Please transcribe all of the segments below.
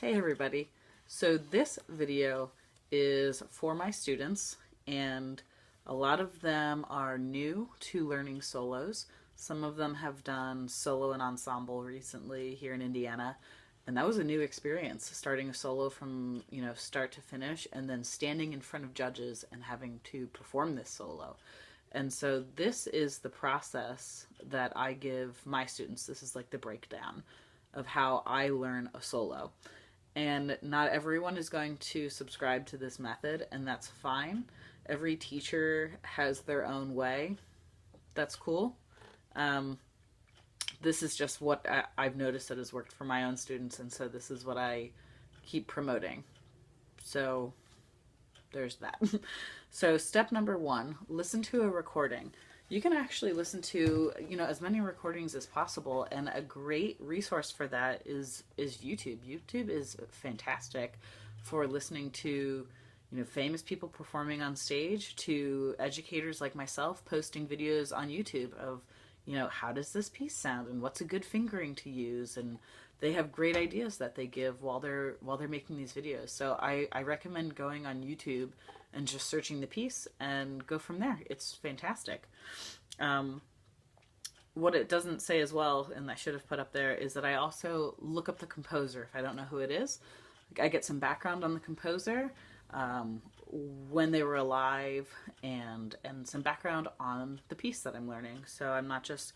Hey everybody. So this video is for my students, and a lot of them are new to learning solos. Some of them have done solo and ensemble recently here in Indiana, and that was a new experience, starting a solo from, start to finish and then standing in front of judges and having to perform this solo. And so this is the process that I give my students. This is like the breakdown of how I learn a solo. And not everyone is going to subscribe to this method, and that's fine. Every teacher has their own way. That's cool. This is just what I've noticed that has worked for my own students, and so this is what I keep promoting. So there's that. So step number 1, listen to a recording. You can actually listen to, as many recordings as possible, and a great resource for that is YouTube. YouTube is fantastic for listening to, famous people performing on stage, to educators like myself posting videos on YouTube of, how does this piece sound and what's a good fingering to use, and they have great ideas that they give while they're making these videos. So I recommend going on YouTube and just searching the piece and go from there. It's fantastic. What it doesn't say as well, and I should have put up there, is that I also look up the composer if I don't know who it is. I get some background on the composer, when they were alive, and some background on the piece that I'm learning. So I'm not just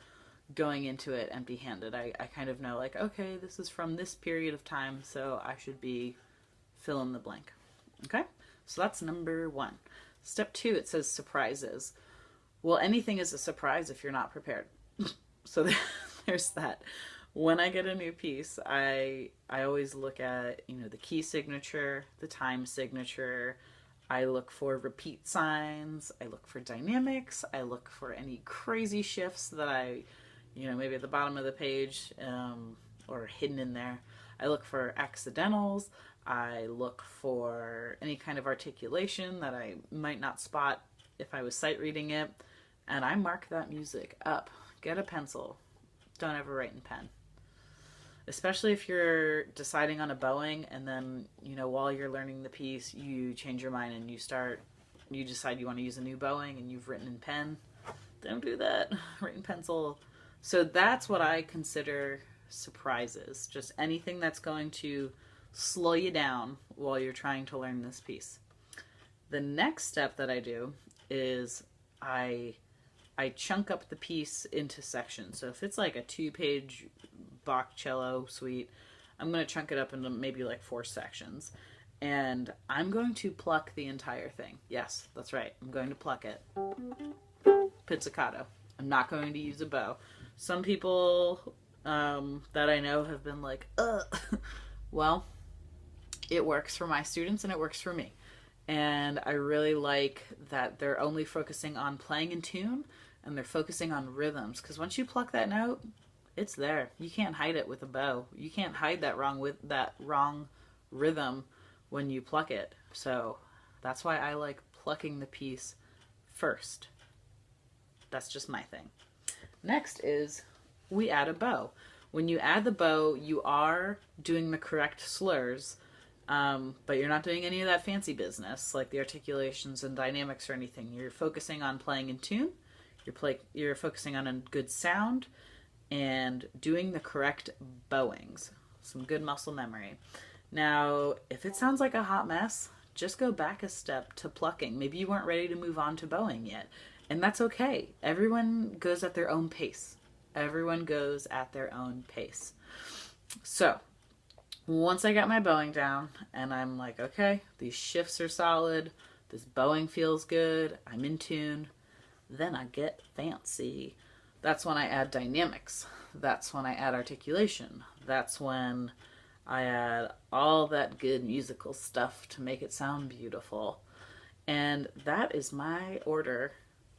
going into it empty-handed. I kind of know, like, okay, this is from this period of time, so I should be fill in the blank. Okay? So that's number 1. Step 2, it says surprises. Well, anything is a surprise if you're not prepared. So there's that. When I get a new piece, I always look at, the key signature, the time signature. I look for repeat signs. I look for dynamics. I look for any crazy shifts that I, maybe at the bottom of the page, or hidden in there. I look for accidentals. I look for any kind of articulation that I might not spot if I was sight reading it. And I mark that music up. Get a pencil. Don't ever write in pen. Especially if you're deciding on a bowing and then, while you're learning the piece, you change your mind and you decide you want to use a new bowing and you've written in pen. Don't do that. Write in pencil. So that's what I consider surprises. Just anything that's going to slow you down while you're trying to learn this piece. The next step that I do is I chunk up the piece into sections. So if it's like a 2-page Bach cello suite, I'm going to chunk it up into maybe like 4 sections. And I'm going to pluck the entire thing. Yes, that's right. I'm going to pluck it. Pizzicato. I'm not going to use a bow. Some people that I know have been like, ugh. Well, it works for my students and it works for me. And I really like that they're only focusing on playing in tune and they're focusing on rhythms. Because once you pluck that note, it's there. You can't hide it with a bow. You can't hide that wrong rhythm when you pluck it. So that's why I like plucking the piece first. That's just my thing. Next is we add a bow. When you add the bow, you are doing the correct slurs, but you're not doing any of that fancy business like the articulations and dynamics or anything. You're focusing on playing in tune. You're focusing on a good sound and doing the correct bowings. Some good muscle memory. Now, if it sounds like a hot mess, just go back a step to plucking. Maybe you weren't ready to move on to bowing yet, and that's okay. Everyone goes at their own pace. Everyone goes at their own pace. So once I got my bowing down and I'm like, okay, these shifts are solid, this bowing feels good, I'm in tune, then I get fancy. That's when I add dynamics. That's when I add articulation. That's when I add all that good musical stuff to make it sound beautiful. And that is my order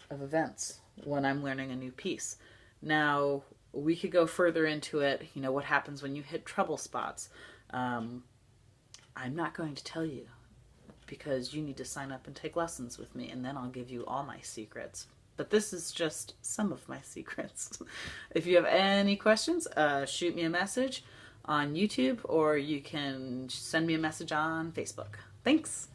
of events when I'm learning a new piece. Now, we could go further into it, what happens when you hit trouble spots. I'm not going to tell you because you need to sign up and take lessons with me, and then I'll give you all my secrets. But this is just some of my secrets. If you have any questions, shoot me a message. on YouTube, or you can send me a message on Facebook. Thanks.